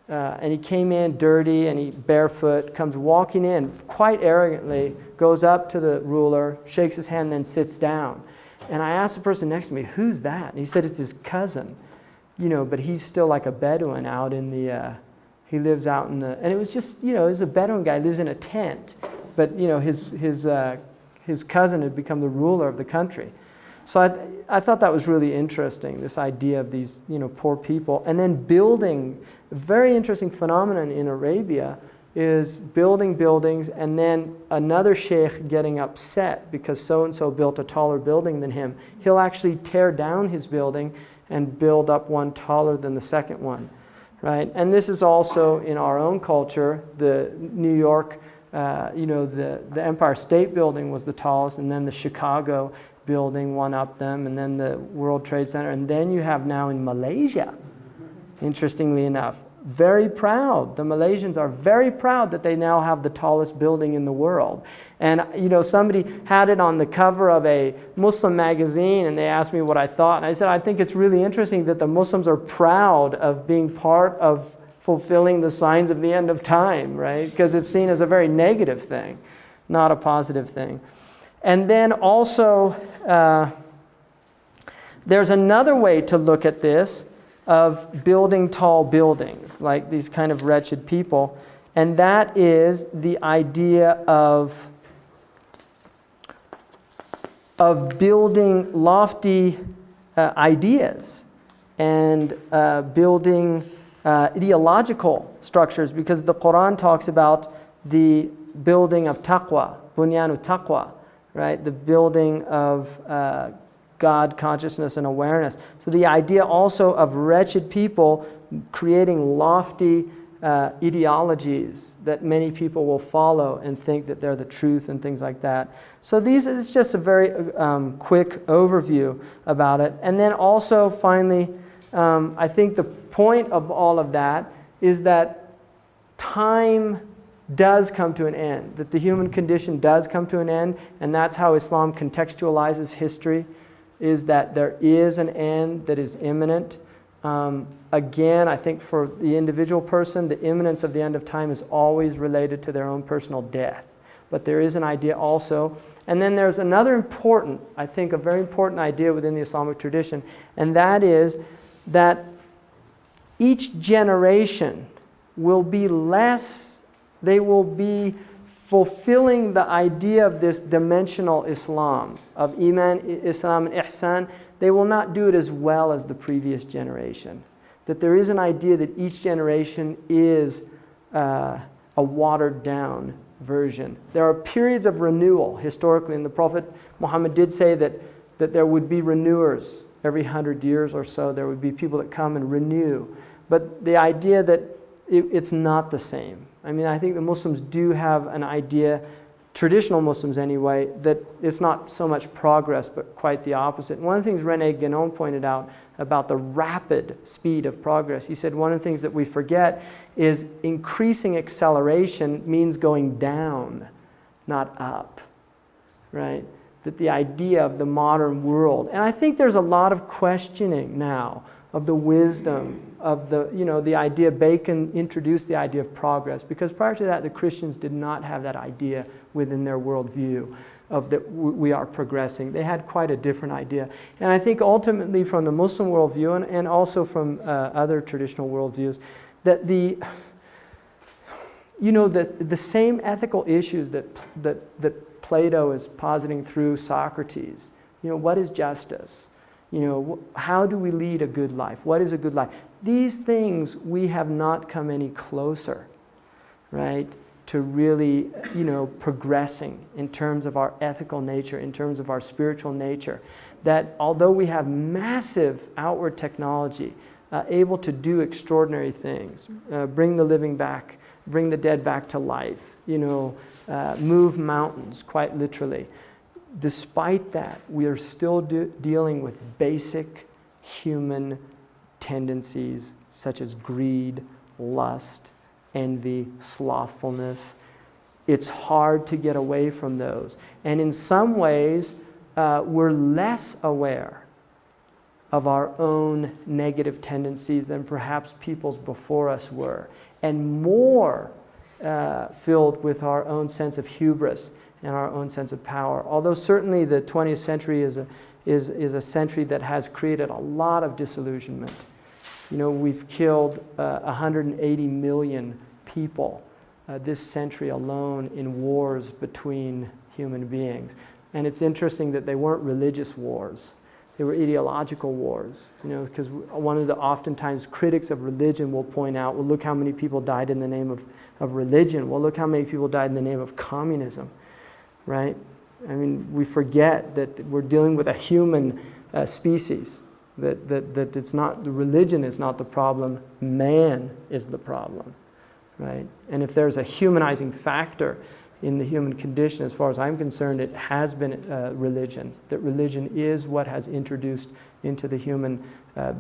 And he came in dirty and he barefoot, comes walking in quite arrogantly, goes up to the ruler, shakes his hand, then sits down. And I asked the person next to me, who's that? And he said it's his cousin, but he's still like a Bedouin out in the, he lives out in the, and it was just, he's a Bedouin guy, lives in a tent. But, his cousin had become the ruler of the country. So I thought that was really interesting, this idea of these, poor people. And then building, a very interesting phenomenon in Arabia is building buildings and then another sheikh getting upset because so-and-so built a taller building than him. He'll actually tear down his building and build up one taller than the second one, right? And this is also in our own culture. The New York, the Empire State Building was the tallest, and then the Chicago building one up them, and then the World Trade Center. And then you have now in Malaysia, interestingly enough, very proud. The Malaysians are very proud that they now have the tallest building in the world. And somebody had it on the cover of a Muslim magazine, and they asked me what I thought. And I said, I think it's really interesting that the Muslims are proud of being part of fulfilling the signs of the end of time, right? Because it's seen as a very negative thing, not a positive thing. And then also, there's another way to look at this, of building tall buildings, like these kind of wretched people. And that is the idea of building lofty ideas and building ideological structures, because the Quran talks about the building of taqwa, bunyanu taqwa, right? The building of God consciousness and awareness. So the idea also of wretched people creating lofty ideologies that many people will follow and think that they're the truth and things like that. So it's just a very quick overview about it. And then also finally, I think the point of all of that is that time does come to an end, that the human condition does come to an end, and that's how Islam contextualizes history, is that there is an end that is imminent. Again, I think for the individual person, the imminence of the end of time is always related to their own personal death. But there is an idea also. And then there's another important, I think a very important idea within the Islamic tradition, and that is that each generation will be they will be fulfilling the idea of this dimensional Islam, of Iman, Islam, and Ihsan. They will not do it as well as the previous generation. That there is an idea that each generation is a watered down version. There are periods of renewal historically, and the Prophet Muhammad did say that there would be renewers every 100 years or so. There would be people that come and renew. But the idea that it's not the same. I mean, I think the Muslims do have an idea, traditional Muslims anyway, that it's not so much progress, but quite the opposite. One of the things René Guénon pointed out about the rapid speed of progress, he said one of the things that we forget is increasing acceleration means going down, not up, right? That the idea of the modern world, and I think there's a lot of questioning now of the wisdom of the idea. Bacon introduced the idea of progress, because prior to that the Christians did not have that idea within their worldview of that we are progressing. They had quite a different idea. And I think ultimately from the Muslim worldview and also from other traditional worldviews, that the same ethical issues that Plato is positing through Socrates, what is justice? How do we lead a good life? What is a good life? These things we have not come any closer, right, to really, progressing in terms of our ethical nature, in terms of our spiritual nature. That although we have massive outward technology, able to do extraordinary things, bring the living back, bring the dead back to life, move mountains, quite literally. Despite that, we are still dealing with basic human tendencies such as greed, lust, envy, slothfulness. It's hard to get away from those. And in some ways, we're less aware of our own negative tendencies than perhaps peoples before us were, and more filled with our own sense of hubris and our own sense of power. Although certainly the 20th century is a century that has created a lot of disillusionment. We've killed 180 million people this century alone in wars between human beings. And it's interesting that they weren't religious wars. They were ideological wars, because one of the oftentimes critics of religion will point out, well, look how many people died in the name of religion. Well, look how many people died in the name of communism, right? I mean, we forget that we're dealing with a human species, that it's not, the religion is not the problem, man is the problem, right? And if there's a humanizing factor in the human condition, as far as I'm concerned, it has been religion. That religion is what has introduced into the human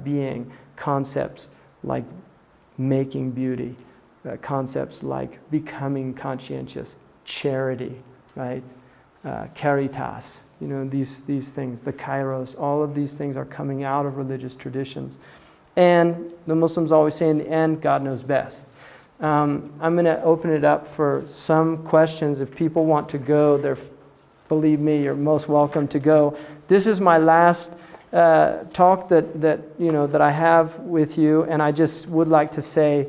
being concepts like making beauty, concepts like becoming conscientious, charity, right? Caritas, these things, the kairos, all of these things are coming out of religious traditions. And the Muslims always say in the end, God knows best. I'm going to open it up for some questions. If people want to go, believe me, you're most welcome to go. This is my last talk that I have with you, and I just would like to say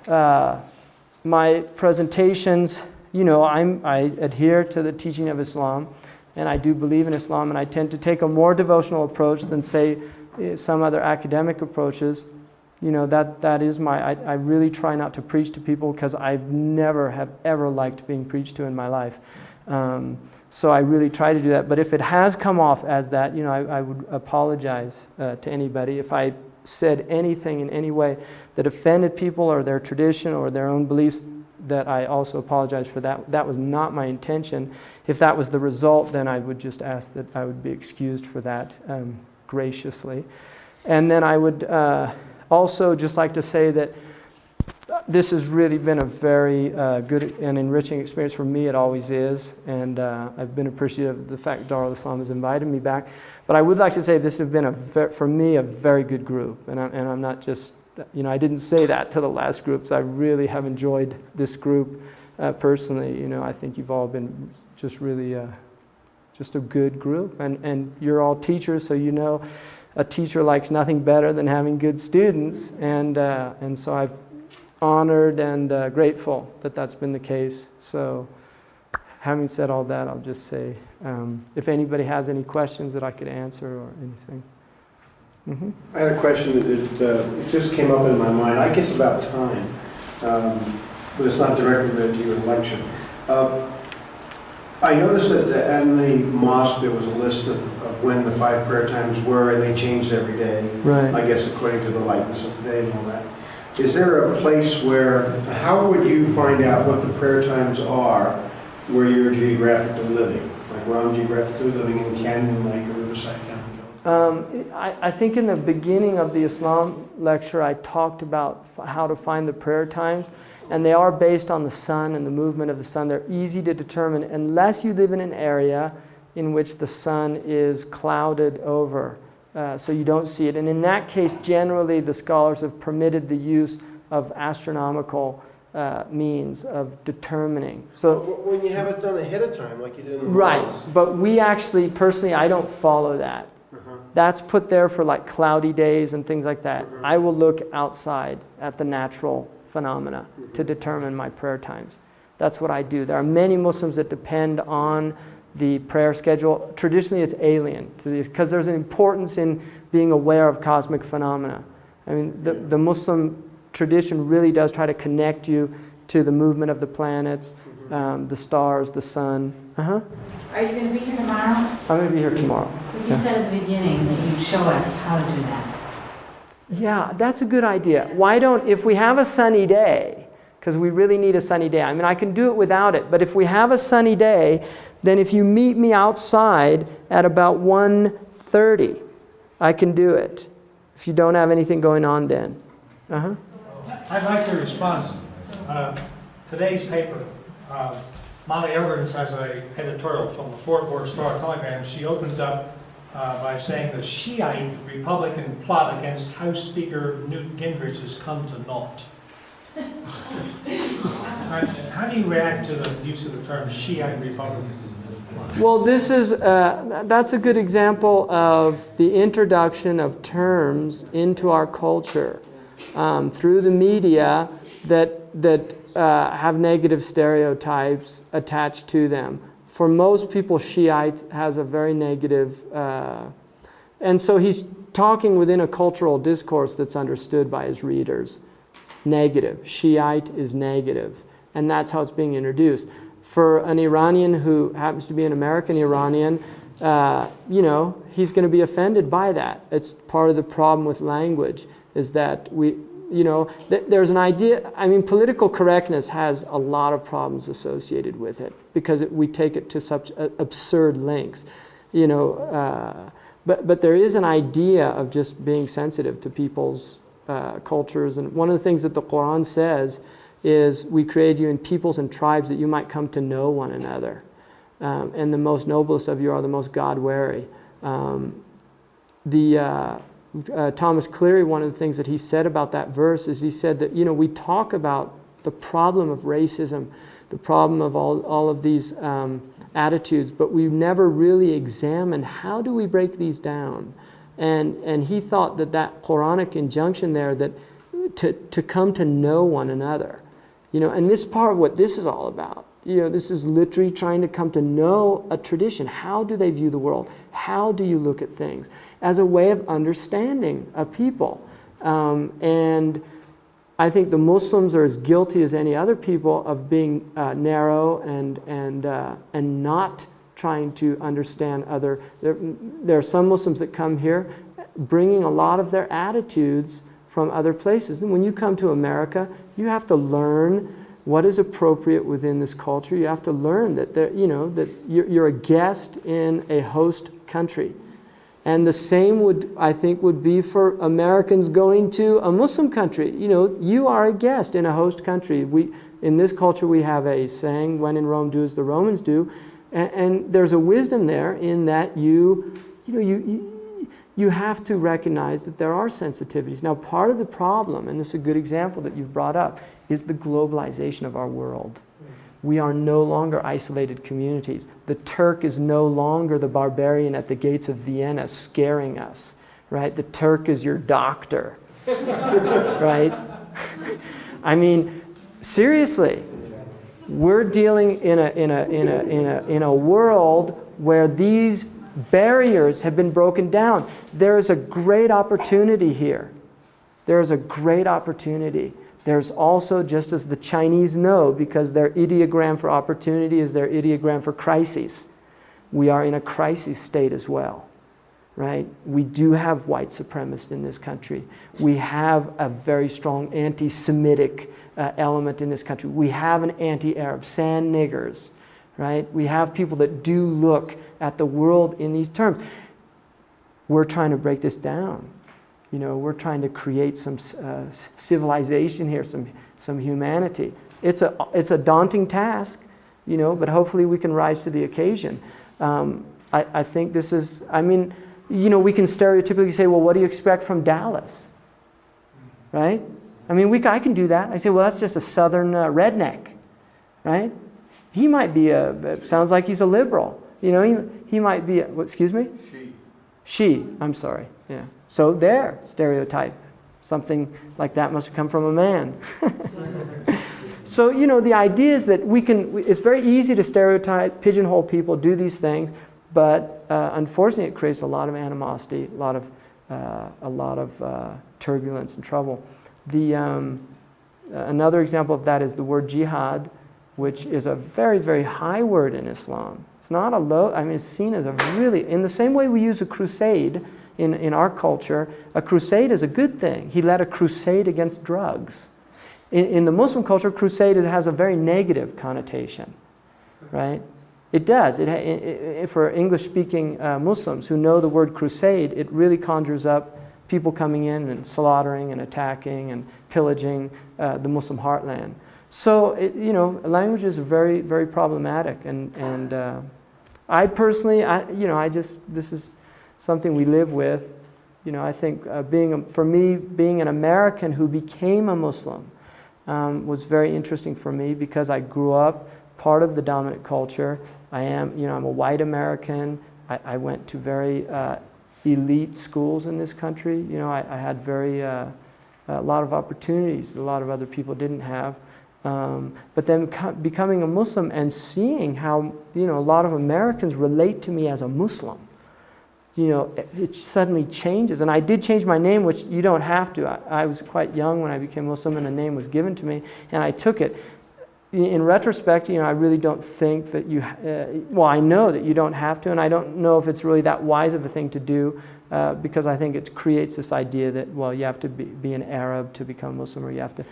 my presentations, I adhere to the teaching of Islam, and I do believe in Islam, and I tend to take a more devotional approach than, say, some other academic approaches. That is I really try not to preach to people because I've never have ever liked being preached to in my life. So I really try to do that. But if it has come off as that, I would apologize to anybody. If I said anything in any way that offended people or their tradition or their own beliefs, that I also apologize for that. That was not my intention. If that was the result, then I would just ask that I would be excused for that graciously. And then I would also just like to say that this has really been a very good and enriching experience for me. It always is. And I've been appreciative of the fact Darul Islam has invited me back. But I would like to say this has been, for me, a very good group. And I'm not just, I didn't say that to the last groups. I really have enjoyed this group personally. I think you've all been just really just a good group. And you're all teachers, so a teacher likes nothing better than having good students. And so I've honored and grateful that that's been the case. So having said all that, I'll just say, if anybody has any questions that I could answer or anything. Mm-hmm. I had a question that just came up in my mind. I guess about time, but it's not directly related to your lecture. I noticed that in the mosque there was a list of when the 5 prayer times were, and they changed every day. Right. I guess according to the likeness of today and all that. Is there a place how would you find out what the prayer times are where you're geographically living? Like where I'm geographically living in Canyon Lake or Riverside County? I think in the beginning of the Islam lecture I talked about how to find the prayer times, and they are based on the sun and the movement of the sun. They're easy to determine unless you live in an area in which the sun is clouded over, so you don't see it. And in that case, generally the scholars have permitted the use of astronomical means of determining. So when you have it done ahead of time, like you did in the right, months. But we actually, personally, I don't follow that. That's put there for like cloudy days and things like that. I will look outside at the natural phenomena to determine my prayer times. That's what I do. There are many Muslims that depend on the prayer schedule. Traditionally, it's alien to these because there's an importance in being aware of cosmic phenomena. I mean, the Muslim tradition really does try to connect you to the movement of the planets, the stars, the sun. Are you going to be here tomorrow? I'm going to be here tomorrow. You said at the beginning that you'd show us how to do that. Yeah, that's a good idea. Why don't, if we have a sunny day, because we really need a sunny day. I mean, I can do it without it, but if we have a sunny day, then if you meet me outside at about 1:30, I can do it. If you don't have anything going on then. I'd like your response. Today's paper, Molly Evans has an editorial from the Fort Worth Star-Telegram. She opens up by saying the Shiite Republican plot against House Speaker Newt Gingrich has come to naught. How do you react to the use of the term Shiite Republican? Well, this is that's a good example of the introduction of terms into our culture through the media that have negative stereotypes attached to them. For most people, Shiite has a very negative And so he's talking within a cultural discourse that's understood by his readers. Negative. Shiite is negative. And that's how it's being introduced. For an Iranian who happens to be an American Iranian, he's going to be offended by that. It's part of the problem with language, is that there's an idea. I mean, political correctness has a lot of problems associated with it because we take it to such absurd lengths. But there is an idea of just being sensitive to people's cultures. And one of the things that the Quran says is, we created you in peoples and tribes that you might come to know one another. And the most noblest of you are the most God-wary. Thomas Cleary, one of the things that he said about that verse is he said that, we talk about the problem of racism, the problem of all of these attitudes, but we've never really examined how do we break these down. And he thought that Quranic injunction there, that to come to know one another, and this part of what this is all about. This is literally trying to come to know a tradition. How do they view the world? How do you look at things? As a way of understanding a people. And I think the Muslims are as guilty as any other people of being narrow and not trying to understand other. There are some Muslims that come here bringing a lot of their attitudes from other places. And when you come to America, you have to learn what is appropriate within this culture. You have to learn that that you're a guest in a host country. And the same would be for Americans going to a Muslim country. You are a guest in a host country. In this culture we have a saying, when in Rome, do as the Romans do. And there's a wisdom there in that you have to recognize that there are sensitivities. Now, part of the problem, and this is a good example that you've brought up, is the globalization of our world. We are no longer isolated communities. The Turk is no longer the barbarian at the gates of Vienna scaring us, right? The Turk is your doctor, right? I mean, seriously, we're dealing in a world where these barriers have been broken down. There is a great opportunity here. There is a great opportunity. There's also, just as the Chinese know, because their ideogram for opportunity is their ideogram for crises, we are in a crisis state as well, right? We do have white supremacists in this country. We have a very strong anti-Semitic element in this country. We have an anti-Arab, sand niggers, right? We have people that do look at the world in these terms. We're trying to break this down. We're trying to create some civilization here, some humanity. It's a daunting task, but hopefully we can rise to the occasion. I think this is, we can stereotypically say, well, what do you expect from Dallas? Right? I can do that. I say, well, that's just a southern redneck, right? He might be sounds like he's a liberal. He might be, excuse me? She, I'm sorry, yeah. So there, stereotype. Something like that must have come from a man. So, the idea is that it's very easy to stereotype, pigeonhole people, do these things, but unfortunately it creates a lot of animosity, a lot of turbulence and trouble. Another example of that is the word jihad, which is a very, very high word in Islam. It's not a low, it's seen as a really, in the same way we use a crusade in our culture, a crusade is a good thing. He led a crusade against drugs. In the Muslim culture, crusade has a very negative connotation, right? It does. For English-speaking Muslims who know the word crusade, it really conjures up people coming in and slaughtering and attacking and pillaging the Muslim heartland. So, language is very, very problematic. And I personally, this is something we live with. I think for me, being an American who became a Muslim was very interesting for me because I grew up part of the dominant culture. I'm a white American. I went to very elite schools in this country. I had a lot of opportunities that a lot of other people didn't have. But then becoming a Muslim and seeing how a lot of Americans relate to me as a Muslim, it suddenly changes. And I did change my name, which you don't have to. I was quite young when I became Muslim, and a name was given to me, and I took it. In retrospect, I really don't think that I know that you don't have to, and I don't know if it's really that wise of a thing to do, because I think it creates this idea that, you have to be an Arab to become Muslim, or you have to,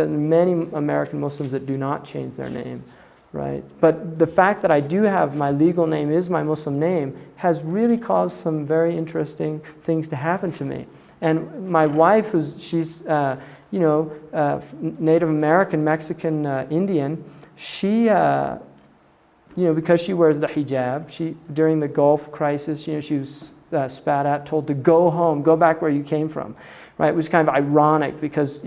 many American Muslims that do not change their name, right? But the fact that I do have my legal name is my Muslim name has really caused some very interesting things to happen to me. And my wife, she's Native American, Mexican, Indian, she, because she wears the hijab, during the Gulf crisis, she was spat at, told to go home, go back where you came from, right? It was kind of ironic because,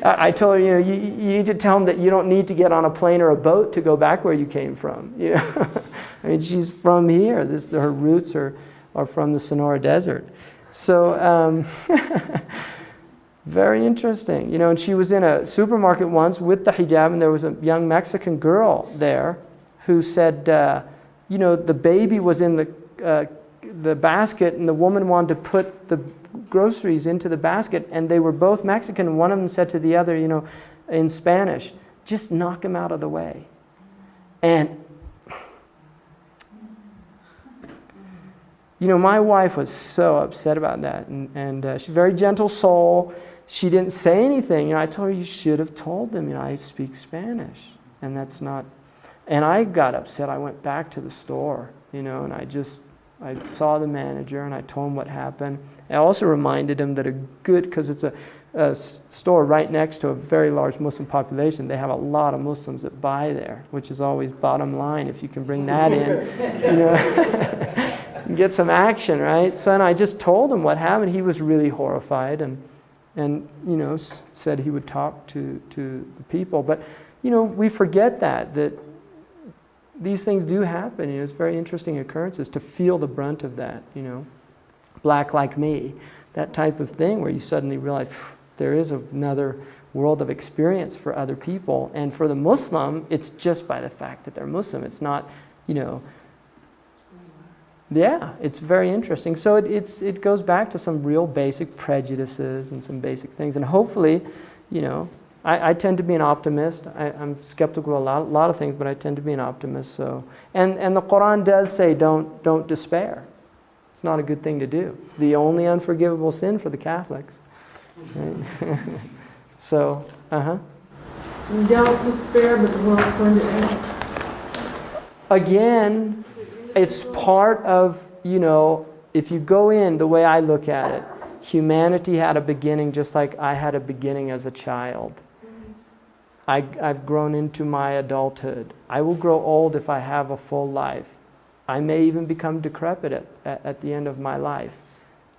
I told her, you need to tell them that you don't need to get on a plane or a boat to go back where you came from. I mean, she's from here. Her roots are from the Sonora Desert. So, very interesting. And she was in a supermarket once with the hijab, and there was a young Mexican girl there who said, the baby was in the basket, and the woman wanted to put the groceries into the basket, and they were both Mexican, and one of them said to the other, in Spanish, just knock him out of the way. And my wife was so upset about that, and she's a very gentle soul. She didn't say anything. I told her, you should have told them, I speak Spanish, and that's not. And I got upset. I went back to the store, and I saw the manager, and I told him what happened. I also reminded him that because it's a store right next to a very large Muslim population, they have a lot of Muslims that buy there, which is always bottom line. If you can bring that in, get some action, right? So, and I just told him what happened. He was really horrified, and said he would talk to the people. But we forget that these things do happen. It's very interesting occurrences to feel the brunt of that. Black like me, that type of thing, where you suddenly realize there is another world of experience for other people, and for the Muslim, it's just by the fact that they're Muslim. It's not, Yeah, it's very interesting. So it goes back to some real basic prejudices and some basic things. And hopefully, I tend to be an optimist. I'm skeptical of a lot of things, but I tend to be an optimist. So, and the Quran does say don't despair. It's not a good thing to do. It's the only unforgivable sin for the Catholics. Right? So, Don't despair, but the world's going to end. Again, it's part of, if you go in the way I look at it, humanity had a beginning just like I had a beginning as a child. I've grown into my adulthood. I will grow old if I have a full life. I may even become decrepit at the end of my life,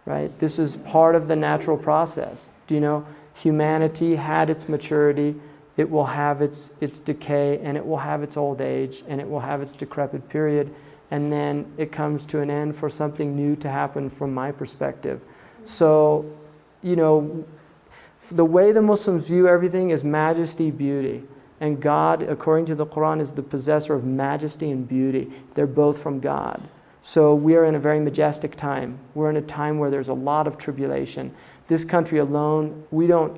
right? This is part of the natural process. Humanity had its maturity, it will have its decay, and it will have its old age, and it will have its decrepit period. And then it comes to an end for something new to happen from my perspective. So, the way the Muslims view everything is majesty, beauty. And God, according to the Quran, is the possessor of majesty and beauty. They're both from God. So we are in a very majestic time. We're in a time where there's a lot of tribulation. This country alone,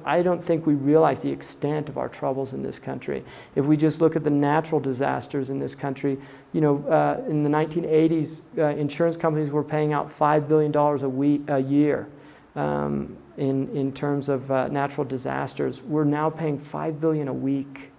I don't think we realize the extent of our troubles in this country. If we just look at the natural disasters in this country, in the 1980s, insurance companies were paying out $5 billion a year in terms of natural disasters. We're now paying $5 billion a week.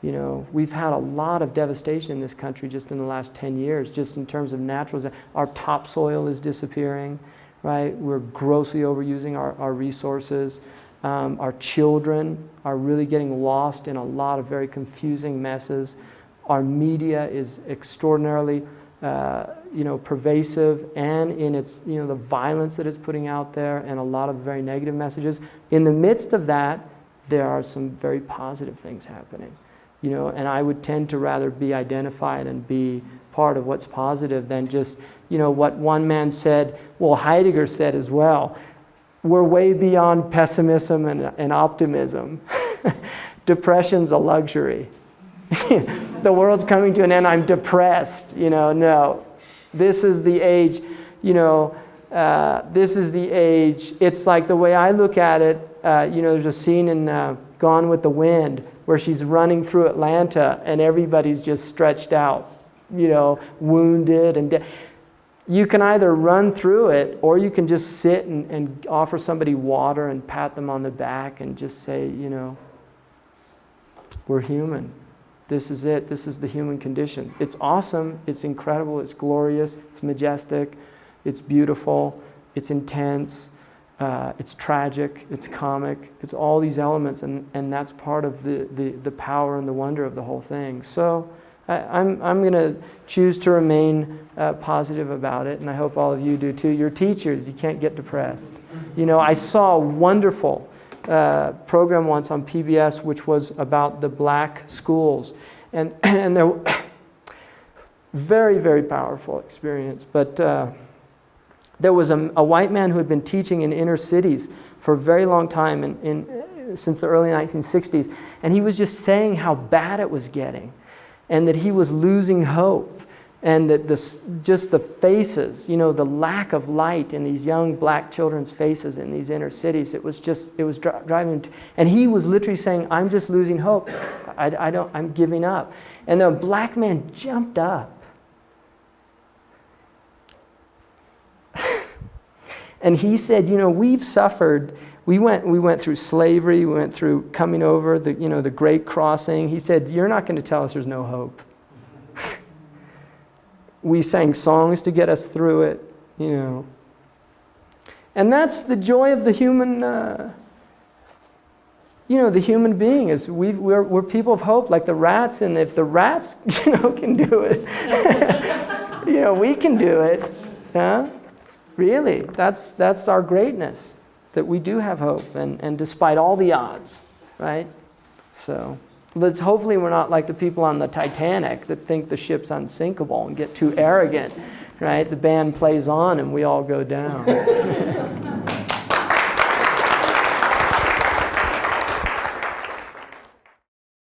We've had a lot of devastation in this country just in the last 10 years, just in terms of natural disasters. Our topsoil is disappearing. Right? We're grossly overusing our resources. Our children are really getting lost in a lot of very confusing messes. Our media is extraordinarily, pervasive, and in its, the violence that it's putting out there, and a lot of very negative messages. In the midst of that, there are some very positive things happening. And I would tend to rather be identified and be part of what's positive than just, what one man said, Heidegger said as well, we're way beyond pessimism and optimism. Depression's a luxury. The world's coming to an end, I'm depressed. No, This is the age, this is the age. It's like the way I look at it, there's a scene in Gone with the Wind where she's running through Atlanta and everybody's just stretched out, wounded and dead. You can either run through it or you can just sit and offer somebody water and pat them on the back and just say, we're human. This is it. This is the human condition. It's awesome. It's incredible. It's glorious. It's majestic. It's beautiful. It's intense. It's tragic. It's comic. It's all these elements, and that's part of the power and the wonder of the whole thing. So I'm going to choose to remain positive about it, and I hope all of you do too. You're teachers. You can't get depressed. I saw a wonderful program once on PBS which was about the black schools, and they're very, very powerful experience. But there was a white man who had been teaching in inner cities for a very long time, since the early 1960s, and he was just saying how bad it was getting, and that he was losing hope. And that just the faces, the lack of light in these young black children's faces in these inner cities, it was driving him. And he was literally saying, I'm just losing hope. I'm giving up. And the black man jumped up. And he said, we've suffered. We went through slavery. We went through coming over the Great Crossing. He said, you're not going to tell us there's no hope. We sang songs to get us through it, And that's the joy of the human, the human being is we're people of hope, like the rats. And if the rats, can do it, we can do it. Huh? Really, that's our greatness, that we do have hope, and despite all the odds, right? So. Hopefully we're not like the people on the Titanic that think the ship's unsinkable and get too arrogant, right? The band plays on and we all go down.